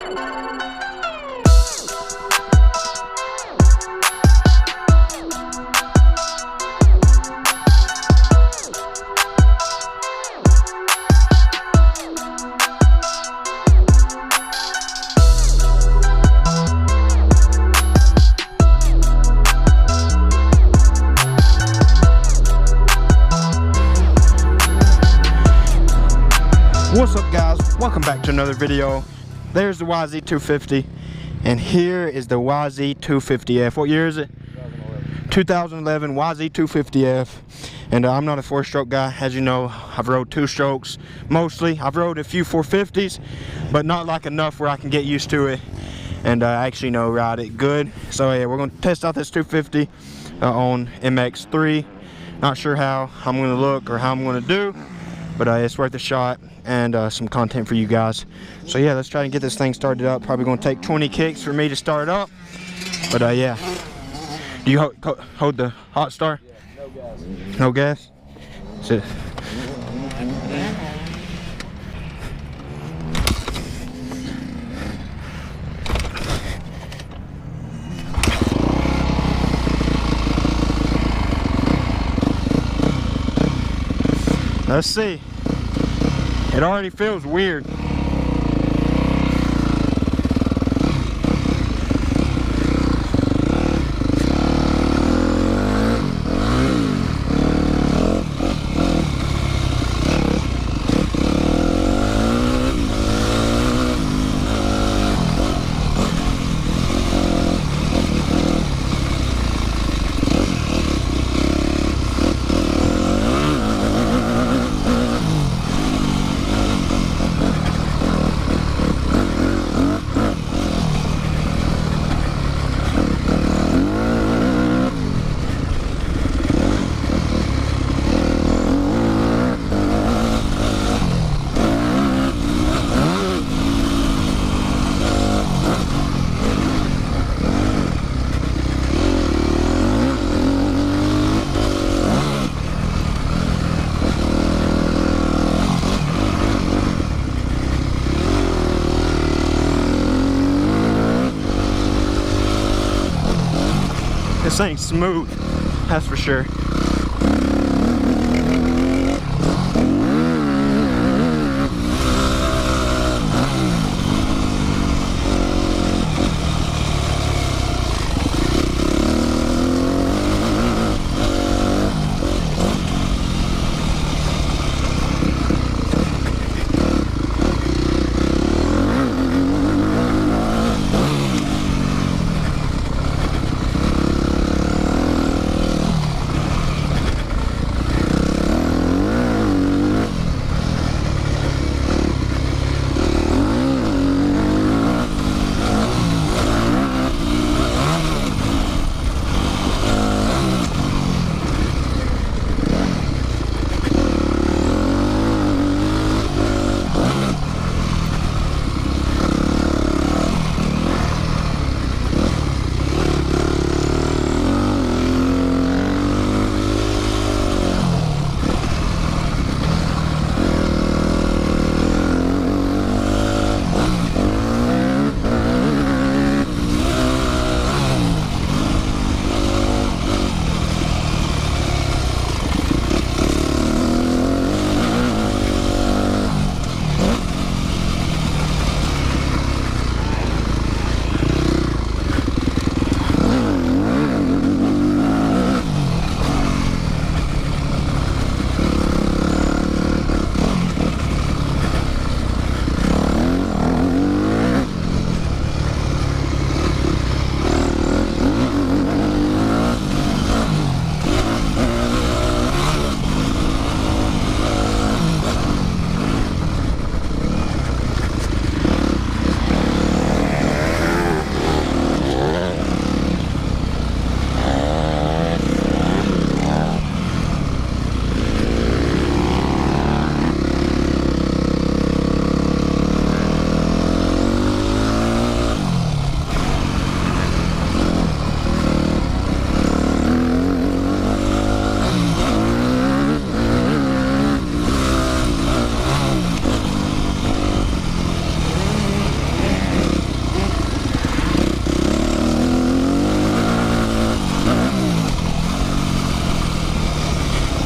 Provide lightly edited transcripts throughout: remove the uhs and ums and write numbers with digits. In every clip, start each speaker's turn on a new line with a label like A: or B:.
A: What's up, guys? Welcome back to another video. There's the YZ250 and here is the YZ250f. What year is it? 2011 YZ250f. And I'm not a 4-stroke guy. As you know, I've rode 2-strokes mostly. I've rode a few 450s, but not like enough where I can get used to it and I actually know ride it good. So yeah, we're going to test out this 250 on MX3. Not sure how I'm going to look or how I'm going to do, but it's worth a shot and some content for you guys. So yeah, let's try and get this thing started up. Probably going to take 20 kicks for me to start up, but yeah. Do you hold the hot start?
B: Yeah,
A: No
B: no gas.
A: gas? That's it. Let's see. It already feels weird. This ain't smooth, that's for sure.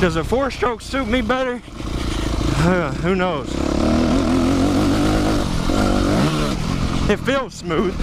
A: Does a 4-stroke suit me better? Who knows? It feels smooth.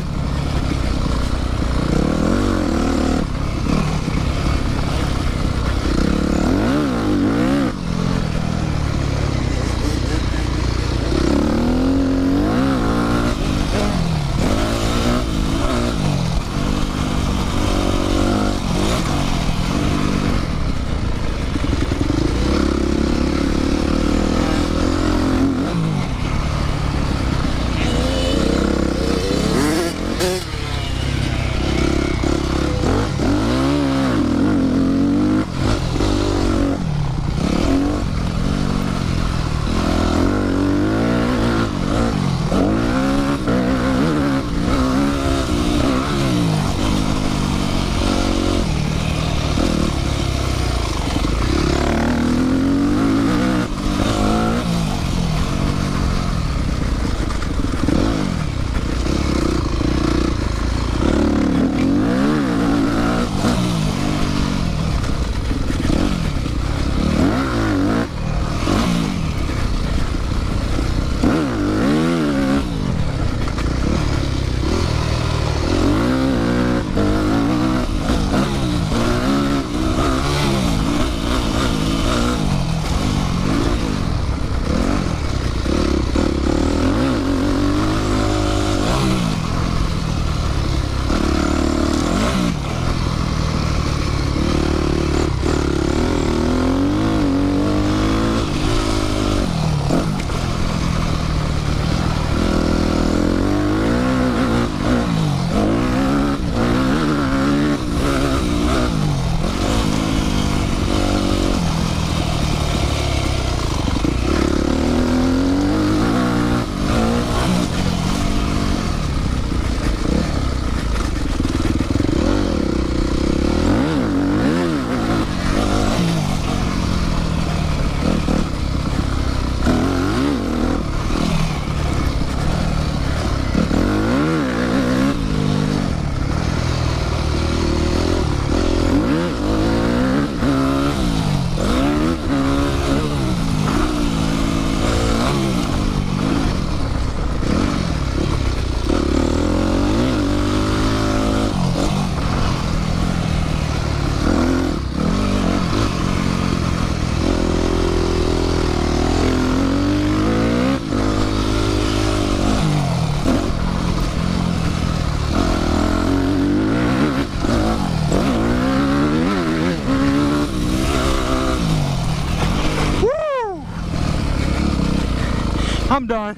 A: I'm done.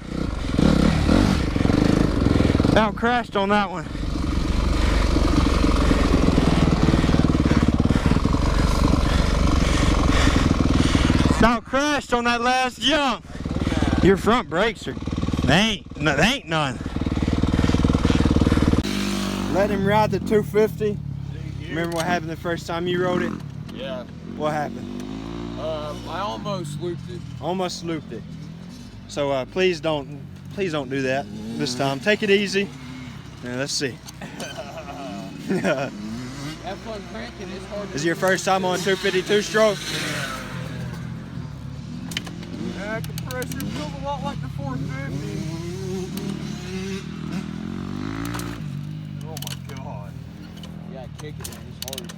A: Now crashed on that one. Now crashed on that last jump. Your front brakes are, they ain't none. Let him ride the 250. Remember what happened the first time you rode it?
B: Yeah.
A: What happened?
B: I almost looped it.
A: Almost looped it. So please don't do that this time. Take it easy. Now, let's see.
B: Have fun cranking. It's hard.
A: Is it your first time on 252 stroke?
B: Yeah, compressor feels a lot like the 450. Oh my god. Yeah, kick it, man. It's hard.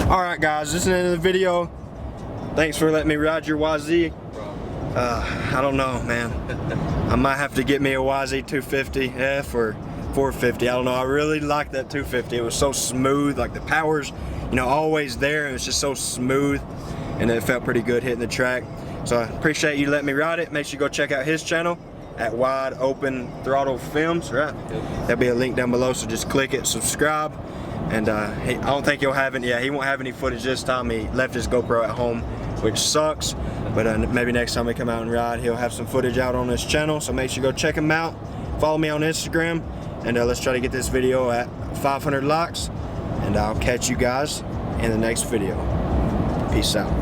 A: Alright guys, this is the end of the video. Thanks for letting me ride your YZ. I don't know, man. I might have to get me a YZ250f or 450. I don't know. I really like that 250. It was so smooth, like the power's, you know, always there. It was just so smooth, and it felt pretty good hitting the track. So I appreciate you letting me ride it. Make sure you go check out his channel at Wide Open Throttle Films, right? There'll be a link down below, so just click it, subscribe. And I don't think he'll have any, he won't have any footage this time. He left his GoPro at home, which sucks. But maybe next time we come out and ride, he'll have some footage out on his channel. So make sure you go check him out. Follow me on Instagram. And let's try to get this video at 500 likes. And I'll catch you guys in the next video. Peace out.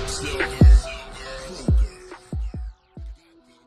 C: Still